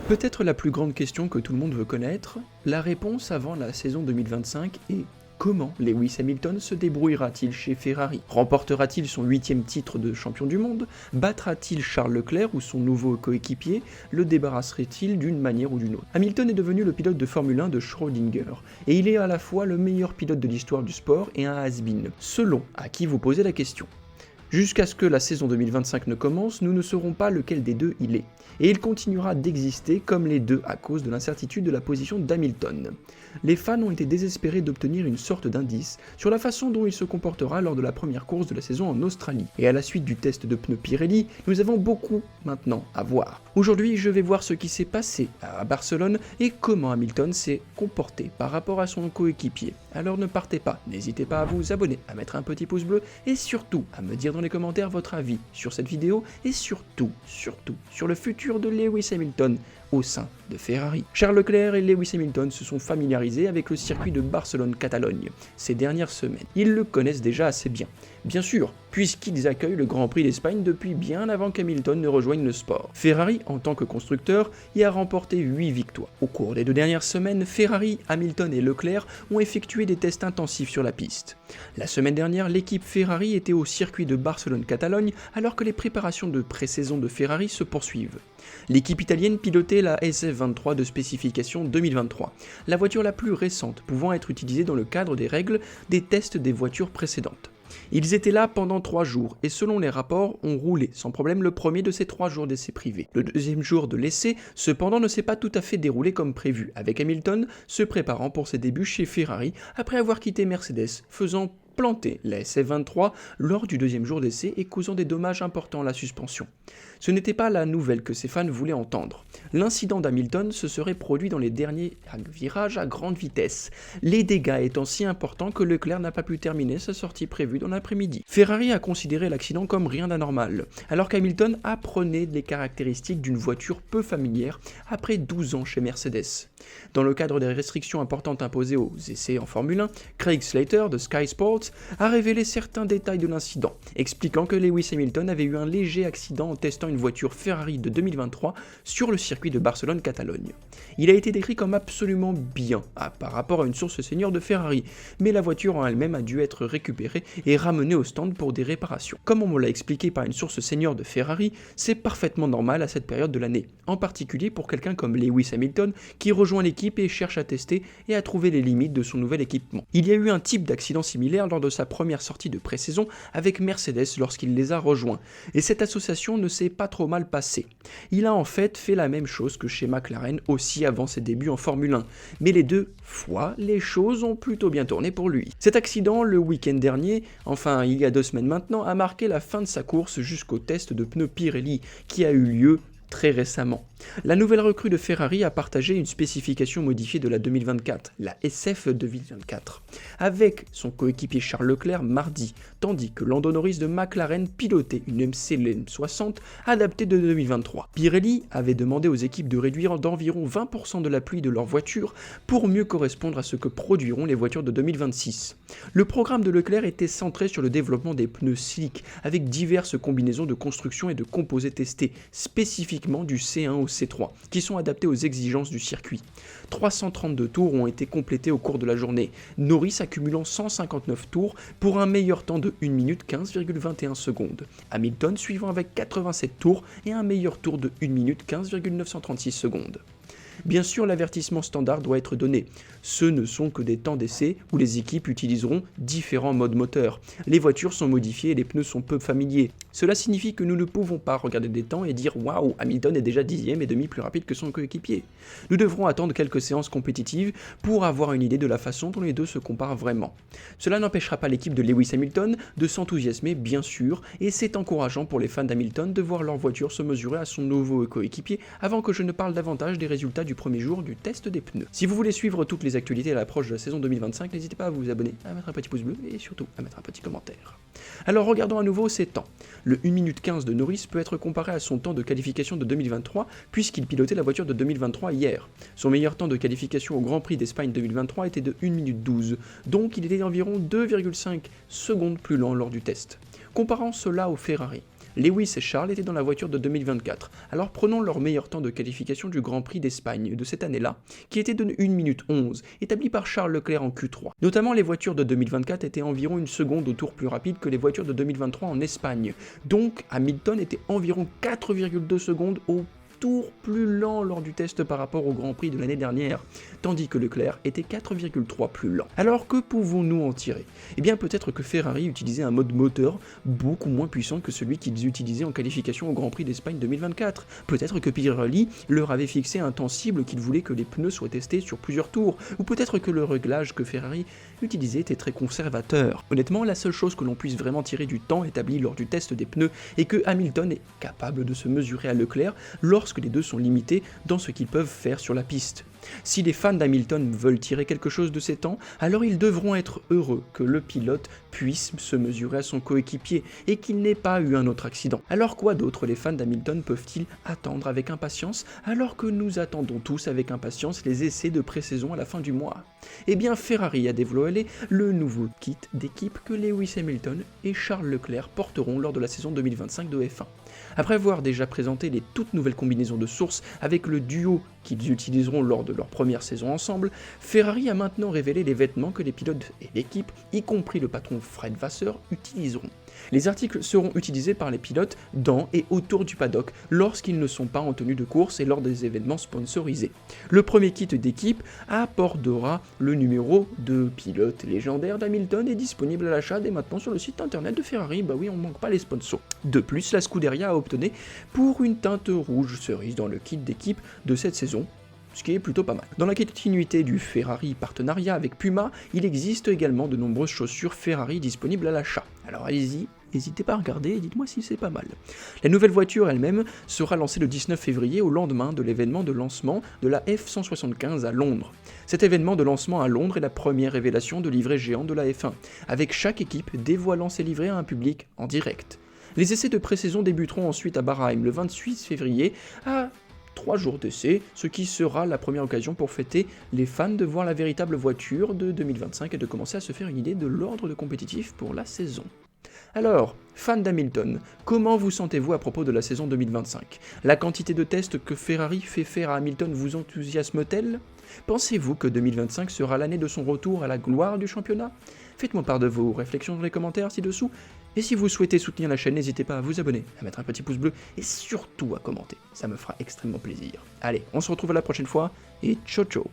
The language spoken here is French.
Peut-être la plus grande question que tout le monde veut connaître, la réponse avant la saison 2025 est: comment Lewis Hamilton se débrouillera-t-il chez Ferrari? Remportera-t-il son 8e titre de champion du monde? Battra-t-il Charles Leclerc ou son nouveau coéquipier? Le débarrasserait-il d'une manière ou d'une autre? Hamilton est devenu le pilote de Formule 1 de Schrödinger, et il est à la fois le meilleur pilote de l'histoire du sport et un has-been, selon à qui vous posez la question. Jusqu'à ce que la saison 2025 ne commence, nous ne saurons pas lequel des deux il est, et il continuera d'exister comme les deux à cause de l'incertitude de la position d'Hamilton. Les fans ont été désespérés d'obtenir une sorte d'indice sur la façon dont il se comportera lors de la première course de la saison en Australie, et à la suite du test de pneus Pirelli, nous avons beaucoup maintenant à voir. Aujourd'hui, je vais voir ce qui s'est passé à Barcelone et comment Hamilton s'est comporté par rapport à son coéquipier. Alors ne partez pas, n'hésitez pas à vous abonner, à mettre un petit pouce bleu et surtout à me dire dans les commentaires votre avis sur cette vidéo et surtout sur le futur de Lewis Hamilton au sein de Ferrari. Charles Leclerc et Lewis Hamilton se sont familiarisés avec le circuit de Barcelone-Catalogne ces dernières semaines. Ils le connaissent déjà assez bien. Bien sûr, puisqu'ils accueillent le Grand Prix d'Espagne depuis bien avant qu'Hamilton ne rejoigne le sport. Ferrari, en tant que constructeur, y a remporté 8 victoires. Au cours des 2 dernières semaines, Ferrari, Hamilton et Leclerc ont effectué des tests intensifs sur la piste. La semaine dernière, l'équipe Ferrari était au circuit de Barcelone-Catalogne alors que les préparations de pré-saison de Ferrari se poursuivent. L'équipe italienne pilotait la SF23 de spécification 2023, la voiture la plus récente pouvant être utilisée dans le cadre des règles des tests des voitures précédentes. Ils étaient là pendant 3 jours et selon les rapports ont roulé sans problème le premier de ces 3 jours d'essai privé. Le deuxième jour de l'essai cependant ne s'est pas tout à fait déroulé comme prévu, avec Hamilton se préparant pour ses débuts chez Ferrari après avoir quitté Mercedes, faisant planter la SF23 lors du deuxième jour d'essai et causant des dommages importants à la suspension. Ce n'était pas la nouvelle que ses fans voulaient entendre. L'incident d'Hamilton se serait produit dans les derniers virages à grande vitesse, les dégâts étant si importants que Leclerc n'a pas pu terminer sa sortie prévue dans l'après-midi. Ferrari a considéré l'accident comme rien d'anormal, alors qu'Hamilton apprenait les caractéristiques d'une voiture peu familière après 12 ans chez Mercedes. Dans le cadre des restrictions importantes imposées aux essais en Formule 1, Craig Slater de Sky Sports a révélé certains détails de l'incident, expliquant que Lewis Hamilton avait eu un léger accident en testant une voiture Ferrari de 2023 sur le circuit de Barcelone-Catalogne. Il a été décrit comme absolument bien par rapport à une source senior de Ferrari, mais la voiture en elle-même a dû être récupérée et ramenée au stand pour des réparations. Comme on me l'a expliqué par une source senior de Ferrari, c'est parfaitement normal à cette période de l'année, en particulier pour quelqu'un comme Lewis Hamilton qui rejoint l'équipe et cherche à tester et à trouver les limites de son nouvel équipement. Il y a eu un type d'accident similaire lors de sa première sortie de pré-saison avec Mercedes lorsqu'il les a rejoints, et cette association ne s'est pas trop mal passée. Il a en fait la même chose que chez McLaren aussi avant ses débuts en Formule 1, mais les 2 fois, les choses ont plutôt bien tourné pour lui. Cet accident, le week-end dernier, enfin il y a 2 semaines maintenant, a marqué la fin de sa course jusqu'au test de pneus Pirelli qui a eu lieu très récemment. La nouvelle recrue de Ferrari a partagé une spécification modifiée de la 2024, la SF 2024, avec son coéquipier Charles Leclerc mardi, tandis que Lando Norris de McLaren pilotait une MC60 adaptée de 2023. Pirelli avait demandé aux équipes de réduire d'environ 20% de l'appui de leur voiture pour mieux correspondre à ce que produiront les voitures de 2026. Le programme de Leclerc était centré sur le développement des pneus slick, avec diverses combinaisons de construction et de composés testés, spécifiquement du C1 au C3, qui sont adaptés aux exigences du circuit. 332 tours ont été complétés au cours de la journée, Norris accumulant 159 tours pour un meilleur temps de 1 minute 15,21 secondes. Hamilton suivant avec 87 tours et un meilleur tour de 1 minute 15,936 secondes. Bien sûr, l'avertissement standard doit être donné. Ce ne sont que des temps d'essai où les équipes utiliseront différents modes moteurs. Les voitures sont modifiées et les pneus sont peu familiers. Cela signifie que nous ne pouvons pas regarder des temps et dire « Waouh, Hamilton est déjà 10e et demi plus rapide que son coéquipier ». Nous devrons attendre quelques séances compétitives pour avoir une idée de la façon dont les deux se comparent vraiment. Cela n'empêchera pas l'équipe de Lewis Hamilton de s'enthousiasmer bien sûr, et c'est encourageant pour les fans d'Hamilton de voir leur voiture se mesurer à son nouveau coéquipier avant que je ne parle davantage des résultats du premier jour du test des pneus. Si vous voulez suivre toutes les actualités à l'approche de la saison 2025, n'hésitez pas à vous abonner, à mettre un petit pouce bleu et surtout à mettre un petit commentaire. Alors regardons à nouveau ces temps. Le 1 minute 15 de Norris peut être comparé à son temps de qualification de 2023 puisqu'il pilotait la voiture de 2023 hier. Son meilleur temps de qualification au Grand Prix d'Espagne 2023 était de 1 minute 12, donc il était environ 2,5 secondes plus lent lors du test. Comparant cela au Ferrari. Lewis et Charles étaient dans la voiture de 2024, alors prenons leur meilleur temps de qualification du Grand Prix d'Espagne de cette année-là, qui était de 1 minute 11, établi par Charles Leclerc en Q3. Notamment, les voitures de 2024 étaient environ une seconde au tour plus rapide que les voitures de 2023 en Espagne, donc Hamilton était environ 4,2 secondes au tour plus lent lors du test par rapport au Grand Prix de l'année dernière, tandis que Leclerc était 4,3 plus lent. Alors que pouvons-nous en tirer? Eh bien peut-être que Ferrari utilisait un mode moteur beaucoup moins puissant que celui qu'ils utilisaient en qualification au Grand Prix d'Espagne 2024. Peut-être que Pirelli leur avait fixé un temps cible qu'il voulait que les pneus soient testés sur plusieurs tours, ou peut-être que le réglage que Ferrari utilisait était très conservateur. Honnêtement, la seule chose que l'on puisse vraiment tirer du temps établi lors du test des pneus est que Hamilton est capable de se mesurer à Leclerc lorsque les deux sont limités dans ce qu'ils peuvent faire sur la piste. Si les fans d'Hamilton veulent tirer quelque chose de ces temps, alors ils devront être heureux que le pilote puisse se mesurer à son coéquipier et qu'il n'ait pas eu un autre accident. Alors quoi d'autre les fans d'Hamilton peuvent-ils attendre avec impatience alors que nous attendons tous avec impatience les essais de pré-saison à la fin du mois? Eh bien Ferrari a dévoilé le nouveau kit d'équipe que Lewis Hamilton et Charles Leclerc porteront lors de la saison 2025 de F1. Après avoir déjà présenté les toutes nouvelles combinaisons de sources avec le duo qu'ils utiliseront lors de leur première saison ensemble, Ferrari a maintenant révélé les vêtements que les pilotes et l'équipe, y compris le patron Fred Vasseur, utiliseront. Les articles seront utilisés par les pilotes dans et autour du paddock lorsqu'ils ne sont pas en tenue de course et lors des événements sponsorisés. Le premier kit d'équipe apportera le numéro de pilote légendaire d'Hamilton et disponible à l'achat dès maintenant sur le site internet de Ferrari. Bah oui, on manque pas les sponsors. De plus, la Scuderia a obtenu pour une teinte rouge cerise dans le kit d'équipe de cette saison, ce qui est plutôt pas mal. Dans la continuité du Ferrari partenariat avec Puma, il existe également de nombreuses chaussures Ferrari disponibles à l'achat. Alors allez-y, n'hésitez pas à regarder et dites-moi si c'est pas mal. La nouvelle voiture elle-même sera lancée le 19 février au lendemain de l'événement de lancement de la F175 à Londres. Cet événement de lancement à Londres est la première révélation de livrets géants de la F1, avec chaque équipe dévoilant ses livrets à un public en direct. Les essais de pré-saison débuteront ensuite à Bahreïn le 28 février à 3 jours d'essai, ce qui sera la première occasion pour fêter les fans de voir la véritable voiture de 2025 et de commencer à se faire une idée de l'ordre de compétitif pour la saison. Alors, fans d'Hamilton, comment vous sentez-vous à propos de la saison 2025? La quantité de tests que Ferrari fait faire à Hamilton vous enthousiasme-t-elle? Pensez-vous que 2025 sera l'année de son retour à la gloire du championnat? Faites-moi part de vos réflexions dans les commentaires ci-dessous. Et si vous souhaitez soutenir la chaîne, n'hésitez pas à vous abonner, à mettre un petit pouce bleu et surtout à commenter. Ça me fera extrêmement plaisir. Allez, on se retrouve la prochaine fois et ciao ciao!